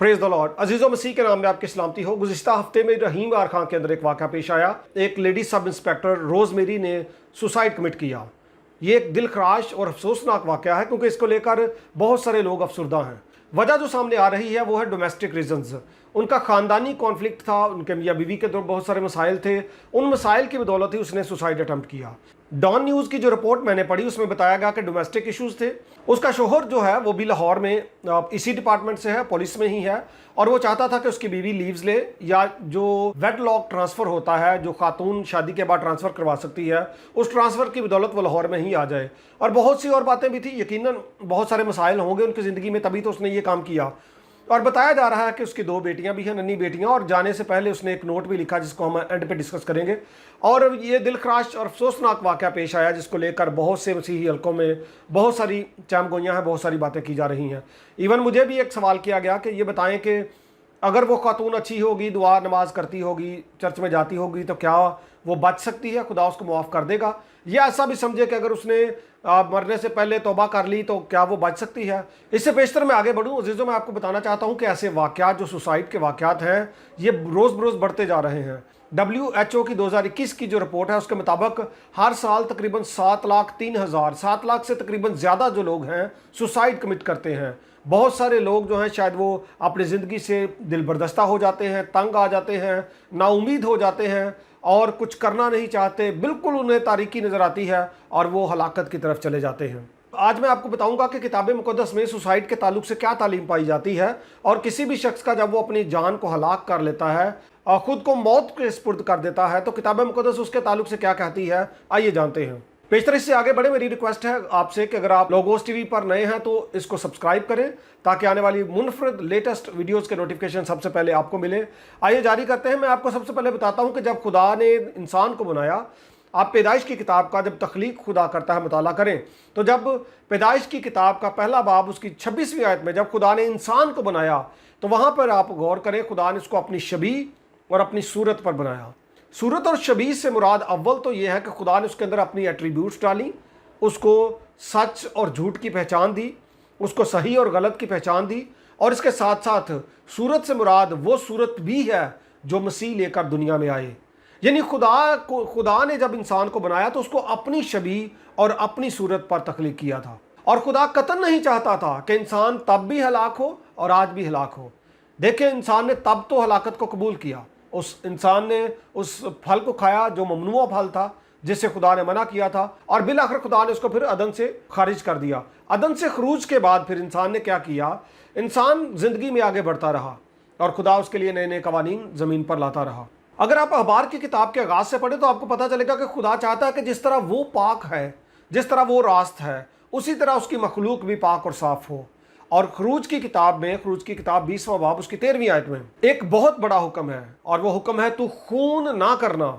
Praise the Lord. अजीज़ो मसीह के नाम में आपकी सलामती हो। गुज़िश्ता हफ्ते में रहीम आर खां के अंदर एक वाक़या पेश आया। एक लेडी सब इंस्पेक्टर रोज़मेरी ने सुसाइड कमिट किया। ये एक दिलखराश और अफसोसनाक वाक़या है क्योंकि इसको लेकर बहुत सारे लोग अफसरदा हैं। वजह जो सामने आ रही है वो है डोमेस्टिक रीजंस। उनका ख़ानदानी कॉन्फ्लिक्ट था, उनके मियाँ बीवी के तो बहुत सारे मसाइल थे, उन मसाइल की बदौलत ही उसने सुसाइड अटैम्प्ट किया। डॉन न्यूज़ की जो रिपोर्ट मैंने पढ़ी उसमें बताया गया कि डोमेस्टिक इश्यूज़ थे। उसका शोहर जो है वो भी लाहौर में इसी डिपार्टमेंट से है, पुलिस में ही है, और वो चाहता था कि उसकी बीवी लीव्स ले, या जो वेडलॉक ट्रांसफ़र होता है जो खातून शादी के बाद ट्रांसफ़र करवा सकती है, उस ट्रांसफ़र की बदौलत वो लाहौर में ही आ जाए। और बहुत सी और बातें भी थी, यकीनन बहुत सारे मसाइल होंगे उनकी ज़िंदगी में, तभी तो उसने ये काम किया। और बताया जा रहा है कि उसकी 2 बेटियां भी हैं, नन्ही बेटियां, और जाने से पहले उसने एक नोट भी लिखा जिसको हम एंड पे डिस्कस करेंगे। और ये दिलखराश और अफसोसनाक वाक़या पेश आया जिसको लेकर बहुत से मसीही हलकों में बहुत सारी चामगोइयाँ हैं, बहुत सारी बातें की जा रही हैं। इवन मुझे भी एक सवाल किया गया कि ये बताएं कि अगर वो खातून अच्छी होगी, दुआ नमाज करती होगी, चर्च में जाती होगी, तो क्या वो बच सकती है, खुदा उसको माफ़ कर देगा? या ऐसा भी समझे कि अगर उसने मरने से पहले तौबा कर ली तो क्या वो बच सकती है? इससे पेशतर मैं आगे बढ़ूँ अजीज़ों, मैं आपको बताना चाहता हूँ कि ऐसे वाक़यात जो सुसाइड के वाक़यात हैं ये रोज़ बरोज़ बढ़ते जा रहे हैं। WHO की 2021 की जो रिपोर्ट है उसके मुताबिक हर साल तकरीबन 7,03,000 7 लाख से तकरीबन ज़्यादा जो लोग हैं सुसाइड कमिट करते हैं। बहुत सारे लोग जो हैं शायद वो अपनी ज़िंदगी से दिल बर्दस्ता हो जाते हैं, तंग आ जाते हैं, नाउम्मीद हो जाते हैं और कुछ करना नहीं चाहते, बिल्कुल उन्हें तारीकी नज़र आती है और वो हलाकत की तरफ चले जाते हैं। आज मैं आपको बताऊंगा कि किताब मुक़द्दस में सुसाइड के ताल्लुक से क्या तालीम पाई जाती है, और किसी भी शख्स का जब वो अपनी जान को हलाक कर लेता है और ख़ुद को मौत के सुपुर्द कर देता है तो किताब मुक़द्दस उसके ताल्लुक से क्या कहती है, आइए जानते हैं। पेशतर इससे आगे बढ़े, मेरी रिक्वेस्ट है आपसे कि अगर आप लोगोस टीवी पर नए हैं तो इसको सब्सक्राइब करें ताकि आने वाली मुनफरद लेटेस्ट वीडियोस के नोटिफिकेशन सबसे पहले आपको मिले। आइए जारी करते हैं। मैं आपको सबसे पहले बताता हूं कि जब खुदा ने इंसान को बनाया, आप पैदाइश की किताब का जब तख्लीक खुदा करता है मुताला करें, तो जब पैदाइश की किताब का पहला बाब उसकी 26वीं आयत में जब खुदा ने इंसान को बनाया तो वहाँ पर आप गौर करें, खुदा ने उसको अपनी शबी और अपनी सूरत पर बनाया। सूरत और शबीह से मुराद अव्वल तो यह है कि खुदा ने उसके अंदर अपनी एट्रीब्यूट्स डाली, उसको सच और झूठ की पहचान दी, उसको सही और गलत की पहचान दी, और इसके साथ साथ सूरत से मुराद वो सूरत भी है जो मसीह लेकर दुनिया में आए। यानी खुदा ने जब इंसान को बनाया तो उसको अपनी शबीह और अपनी सूरत पर तख्लीक किया था। और खुदा कतन नहीं चाहता था कि इंसान तब भी हलाक हो और आज भी हलाक हो। देखिए, इंसान ने तब तो हलाकत को कबूल किया, उस इंसान ने उस फल को खाया जो ममनुआ फल था, जिसे खुदा ने मना किया था, और बिल आखिर खुदा ने उसको फिर अदन से खारिज कर दिया। अदन से खरूज के बाद फिर इंसान ने क्या किया, इंसान जिंदगी में आगे बढ़ता रहा और खुदा उसके लिए नए नए कवानीन ज़मीन पर लाता रहा। अगर आप अखबार की किताब के आगाज़ से पढ़ें तो आपको पता चलेगा कि खुदा चाहता है कि जिस तरह वो पाक है, जिस तरह वो रास्त है, उसी तरह उसकी मखलूक भी पाक और साफ़ हो। और खरूज की किताब में, खरूज की किताब 20वां बाब उसकी 13वीं आयत में एक बहुत बड़ा हुक्म है, और वो हुक्म है तू खून ना करना।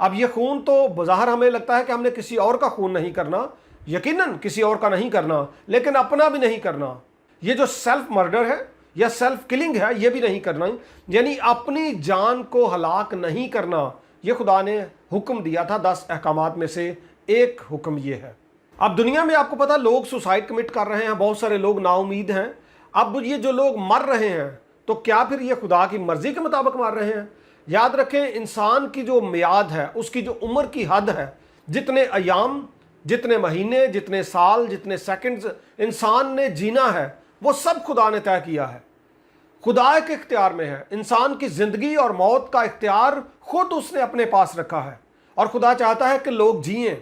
अब ये खून तो बज़ाहिर हमें लगता है कि हमने किसी और का खून नहीं करना, यकीनन किसी और का नहीं करना, लेकिन अपना भी नहीं करना। ये जो सेल्फ मर्डर है या सेल्फ किलिंग है ये भी नहीं करना, यानी अपनी जान को हलाक नहीं करना। ये खुदा ने हुक्म दिया था, 10 अहकामात में से एक हुक्म ये है। अब दुनिया में आपको पता लोग सुसाइड कमिट कर रहे हैं, बहुत सारे लोग नाउमीद हैं। अब ये जो लोग मर रहे हैं तो क्या फिर ये खुदा की मर्जी के मुताबिक मर रहे हैं? याद रखें, इंसान की जो मियाद है, उसकी जो उम्र की हद है, जितने अयाम, जितने महीने, जितने साल, जितने सेकंड्स इंसान ने जीना है वो सब खुदा ने तय किया है। खुदा के इख्तियार में है। इंसान की ज़िंदगी और मौत का इख्तियार खुद उसने अपने पास रखा है, और खुदा चाहता है कि लोग जिएं।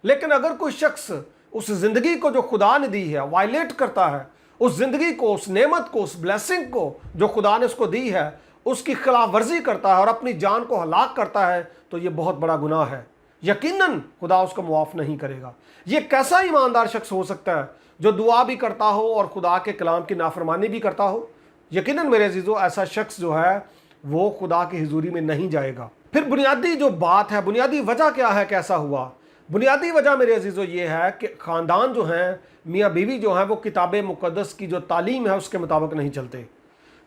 लेकिन अगर कोई शख्स उस ज़िंदगी को जो खुदा ने दी है वायलेट करता है, उस ज़िंदगी को, उस नेमत को, उस ब्लेसिंग को जो खुदा ने उसको दी है, उसकी खिलाफ वर्जी करता है और अपनी जान को हलाक करता है, तो ये बहुत बड़ा गुनाह है। यकीनन खुदा उसको मुआफ़ नहीं करेगा। ये कैसा ईमानदार शख्स हो सकता है जो दुआ भी करता हो और खुदा के कलाम की नाफरमानी भी करता हो? यकीनन मेरे अजीज़ों, ऐसा शख्स जो है वो खुदा की हुजूरी में नहीं जाएगा। फिर बुनियादी जो बात है, बुनियादी वजह क्या है, कैसा हुआ? बुनियादी वजह मेरे अजीज़ों ये है कि ख़ानदान जो हैं, मियाँ बीवी जो हैं, वो किताब मुक़द्दस की जो तालीम है उसके मुताबिक नहीं चलते।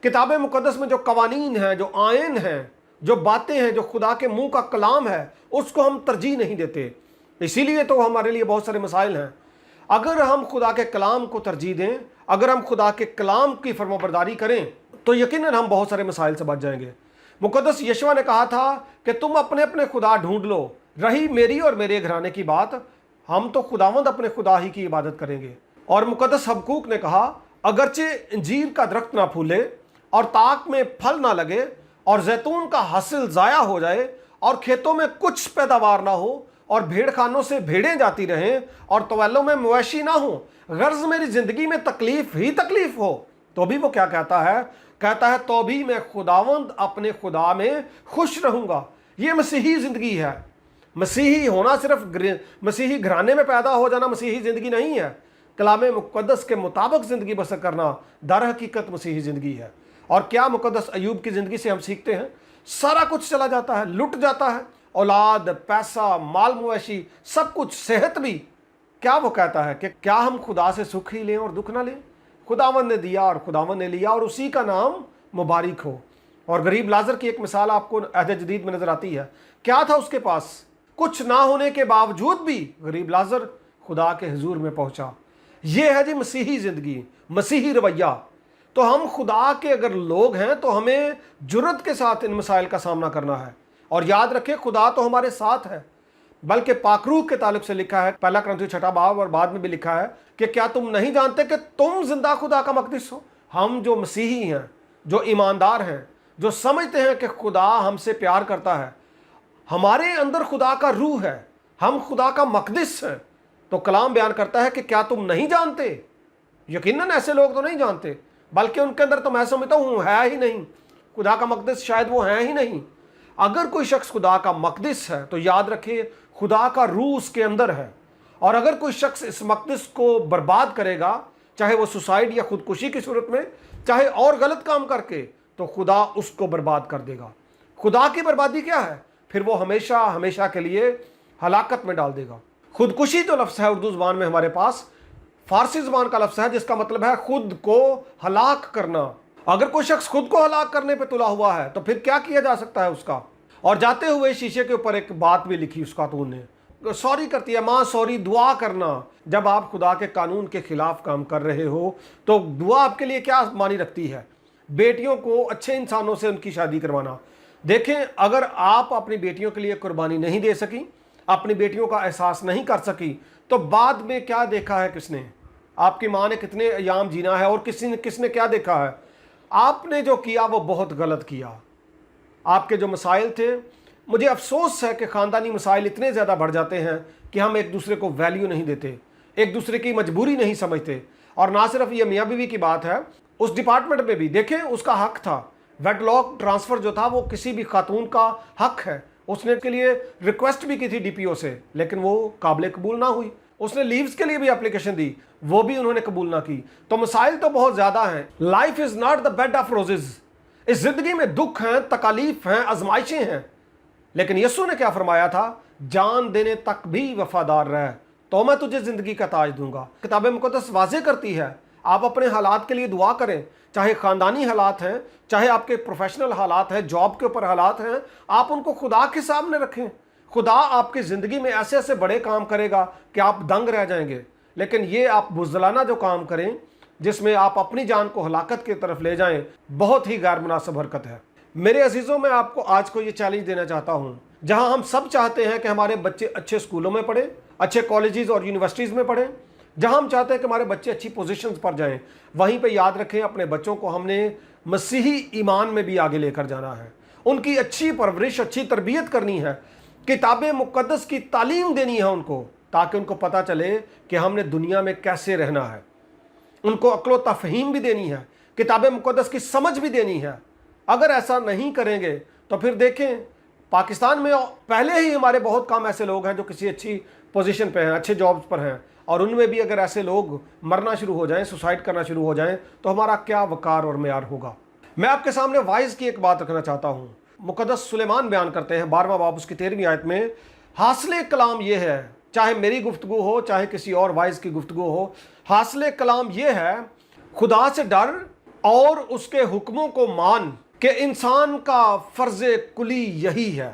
किताब मुक़द्दस में जो कवानीन हैं, जो आयन हैं, जो बातें हैं, जो खुदा के मुंह का कलाम है, उसको हम तरजीह नहीं देते। इसीलिए तो हमारे लिए बहुत सारे मसाइल हैं। अगर हम खुदा के कलाम को तरजीह दें, अगर हम खुदा के कलाम की फरमाबरदारी करें, तो यकीनन हम बहुत सारे मसाइल से बच जाएंगे। मुकद्दस यशवा ने कहा था कि तुम अपने अपने खुदा ढूंढ लो। रही मेरी और मेरे घराने की बात, हम तो खुदावंद अपने खुदा ही की इबादत करेंगे। और मुकद्दस हबक्कूक ने कहा, अगरचे अंजीर का दरख्त ना फूले और ताक में फल ना लगे और जैतून का हासिल ज़ाया हो जाए और खेतों में कुछ पैदावार ना हो और भेड़ खानों से भेड़ें जाती रहें और तवैलों में मवेशी ना हो, गर्ज मेरी ज़िंदगी में तकलीफ़ ही तकलीफ़ हो, तो भी वो क्या कहता है? कहता है तो भी मैं खुदावंद अपने खुदा में खुश रहूँगा। ये मसीही ज़िंदगी है। मसीही होना सिर्फ मसीही घराने में पैदा हो जाना मसीही ज़िंदगी नहीं है। कलामे मुक़द्दस के मुताबिक ज़िंदगी बसर करना दर हकीकत मसीही ज़िंदगी है। और क्या मुक़द्दस अय्यूब की ज़िंदगी से हम सीखते हैं? सारा कुछ चला जाता है, लुट जाता है, औलाद, पैसा, माल मवेशी, सब कुछ, सेहत भी। क्या वो कहता है कि क्या हम खुदा से सुख ही लें और दुख ना लें? खुदावंद ने दिया और खुदावंद ने लिया और उसी का नाम मुबारक हो। और गरीब लाजर की एक मिसाल आपको अहद जदीद में नजर आती है। क्या था उसके पास? कुछ ना होने के बावजूद भी गरीब लाजर खुदा के हुजूर में पहुंचा। ये है जी मसीही ज़िंदगी, मसीही रवैया। तो हम खुदा के अगर लोग हैं तो हमें जुर्रत के साथ इन मसाइल का सामना करना है। और याद रखें, खुदा तो हमारे साथ है। बल्कि पाक रूह के ताल्लुक से लिखा है, पहला कुरिन्थियों 6 बाब और बाद में भी लिखा है कि क्या तुम नहीं जानते कि तुम जिंदा खुदा का मक़दिस हो? हम जो मसीही हैं, जो ईमानदार हैं, जो समझते हैं कि खुदा हमसे प्यार करता है, हमारे अंदर खुदा का रूह है, हम खुदा का मक़दिस हैं, तो कलाम बयान करता है कि क्या तुम नहीं जानते? यकीनन ऐसे लोग तो नहीं जानते, बल्कि उनके अंदर तो मैं समझता हूँ है ही नहीं। खुदा का मक़दिस शायद वो है ही नहीं। अगर कोई शख्स खुदा का मक़दिस है तो याद रखिए खुदा का रूह उसके अंदर है। और अगर कोई शख्स इस मक़दिस को बर्बाद करेगा, चाहे वो सुसाइड या खुदकुशी की सूरत में, चाहे और गलत काम करके, तो खुदा उसको बर्बाद कर देगा। खुदा की बर्बादी क्या है? फिर वो हमेशा हमेशा के लिए हलाकत में डाल देगा। खुदकुशी तो लफ्ज़ है उर्दू ज़बान में हमारे पास, फ़ारसी ज़बान का लफ्ज़ है जिसका मतलब है खुद को हलाक करना। अगर कोई शख्स खुद को हलाक करने पे तुला हुआ है तो फिर क्या किया जा सकता है उसका? और जाते हुए शीशे के ऊपर एक बात भी लिखी उस खातून ने, सॉरी करती है, माँ सॉरी, दुआ करना। जब आप खुदा के कानून के खिलाफ काम कर रहे हो तो दुआ आपके लिए क्या मानी रखती है? बेटियों को अच्छे इंसानों से उनकी शादी करवाना। देखें, अगर आप अपनी बेटियों के लिए कुर्बानी नहीं दे सकी, अपनी बेटियों का एहसास नहीं कर सकी, तो बाद में क्या देखा है किसने? आपकी माँ ने कितने अयाम जीना है और किसने क्या देखा है? आपने जो किया वो बहुत गलत किया। आपके जो मसाइल थे, मुझे अफसोस है कि ख़ानदानी मसाइल इतने ज़्यादा बढ़ जाते हैं कि हम एक दूसरे को वैल्यू नहीं देते, एक दूसरे की मजबूरी नहीं समझते। और ना सिर्फ ये मियाँ बीवी की बात है, उस डिपार्टमेंट में भी देखें, उसका हक था। वेडलॉक ट्रांसफ़र जो था वो किसी भी खातून का हक है। उसने इसके लिए रिक्वेस्ट भी की थी डीपीओ से, लेकिन वो काबिल कबूल ना हुई। उसने लीव्स के लिए भी एप्लीकेशन दी, वो भी उन्होंने कबूल ना की। तो मसाइल तो बहुत ज़्यादा हैं। Life is not the bed of roses. इस ज़िंदगी में दुख हैं, तकालीफ हैं, आजमाइशें हैं, लेकिन यीशु ने क्या फरमाया था? जान देने तक भी वफादार रह तो मैं तुझे ज़िंदगी का ताज दूंगा। किताब मुक़द्दस वाज़े करती है, आप अपने हालात के लिए दुआ करें, चाहे ख़ानदानी हालात हैं, चाहे आपके प्रोफेशनल हालात हैं, जॉब के ऊपर हालात हैं, आप उनको खुदा के सामने रखें। खुदा आपकी ज़िंदगी में ऐसे ऐसे बड़े काम करेगा कि आप दंग रह जाएंगे। लेकिन ये आप बुज़दिलाना जो काम करें, जिसमें आप अपनी जान को हलाकत की तरफ ले जाएं, बहुत ही गैर मुनासिब हरकत है। मेरे अजीज़ों, मैं आपको आज को ये चैलेंज देना चाहता हूँ, जहाँ हम सब चाहते हैं कि हमारे बच्चे अच्छे स्कूलों में पढ़ें, अच्छे कॉलेजेस और यूनिवर्सिटीज़ में पढ़ें, जहाँ हम चाहते हैं कि हमारे बच्चे अच्छी पोजीशंस पर जाएं, वहीं पे याद रखें अपने बच्चों को हमने मसीही ईमान में भी आगे लेकर जाना है। उनकी अच्छी परवरिश, अच्छी तरबियत करनी है, किताब मुक़द्दस की तालीम देनी है उनको, ताकि उनको पता चले कि हमने दुनिया में कैसे रहना है। उनको अक्ल तफ़हीम भी देनी है, किताब मुक़द्दस की समझ भी देनी है। अगर ऐसा नहीं करेंगे तो फिर देखें, पाकिस्तान में पहले ही हमारे बहुत कम ऐसे लोग हैं जो किसी अच्छी पोजीशन पे हैं, अच्छे जॉब्स पर हैं, और उनमें भी अगर ऐसे लोग मरना शुरू हो जाएं, सुसाइड करना शुरू हो जाएं, तो हमारा क्या वकार और मेयार होगा। मैं आपके सामने वाइज की एक बात रखना चाहता हूँ। मुक़द्दस सुलेमान बयान करते हैं 12वां बाब उसकी 13वीं आयत में, हासिल कलाम ये है, चाहे मेरी गुफ्तगू हो चाहे किसी और वाइज की गुफ्तगू हो, हासिल कलाम ये है, खुदा से डर और उसके हुक्मों को मान कि इंसान का फ़र्ज़ कुली यही है।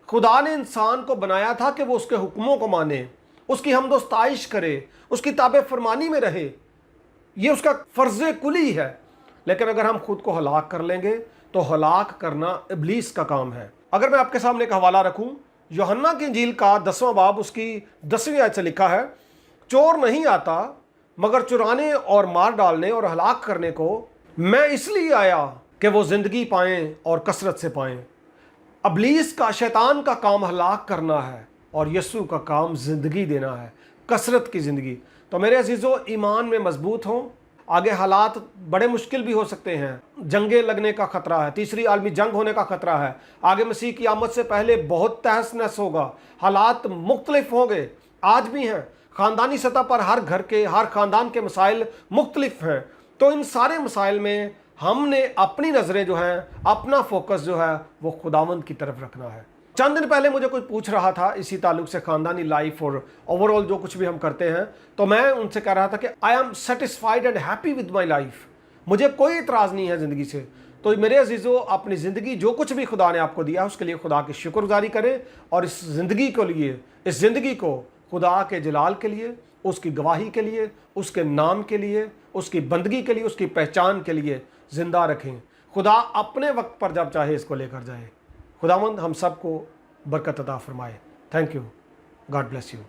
खुदा ने इंसान को बनाया था कि वो उसके हुक्मों को माने, उसकी हमदोस्ताइश करे, उसकी ताबे फरमानी में रहे। ये उसका फ़र्ज़ कुली है। लेकिन अगर हम खुद को हलाक कर लेंगे तो हलाक करना इब्लीस का काम है। अगर मैं आपके सामने एक हवाला रखूं, यूहन्ना की इंजील का 10वां बाब उसकी 10वीं आयत से लिखा है, चोर नहीं आता मगर चुराने और मार डालने और हलाक करने को, मैं इसलिए आया कि वो जिंदगी पाएं और कसरत से पाएं। इब्लीस का, शैतान का काम हलाक करना है और यीशु का काम ज़िंदगी देना है, कसरत की ज़िंदगी। तो मेरे अजीज़ों, ईमान में मजबूत हों। आगे हालात बड़े मुश्किल भी हो सकते हैं, जंगें लगने का ख़तरा है, तीसरी आलमी जंग होने का ख़तरा है, आगे मसीह की आमद से पहले बहुत तहस नहस होगा, हालात मुख्तलिफ होंगे, आज भी हैं। ख़ानदानी सतह पर हर घर के, हर ख़ानदान के मसाइल मुख्तलिफ हैं। तो इन सारे मसाइल में हमने अपनी नज़रें जो हैं, अपना फोकस जो है वो खुदावंद की तरफ रखना है। चंद दिन पहले मुझे कोई पूछ रहा था इसी ताल्लुक से, ख़ानदानी लाइफ और ओवरऑल जो कुछ भी हम करते हैं, तो मैं उनसे कह रहा था कि I am satisfied and happy with my life, मुझे कोई इतराज़ नहीं है ज़िंदगी से। तो मेरे अजीज़ों, अपनी ज़िंदगी जो कुछ भी खुदा ने आपको दिया उसके लिए खुदा की शुक्रगुजारी करें और इस ज़िंदगी को लिए, इस ज़िंदगी को खुदा के जलाल के लिए, उसकी गवाही के लिए, उसके नाम के लिए, उसकी बंदगी के लिए, उसकी पहचान के लिए ज़िंदा रखें। खुदा अपने वक्त पर जब चाहे इसको लेकर जाए। खुदावंद हम सबको बरकत अता फरमाए। Thank you. God bless you.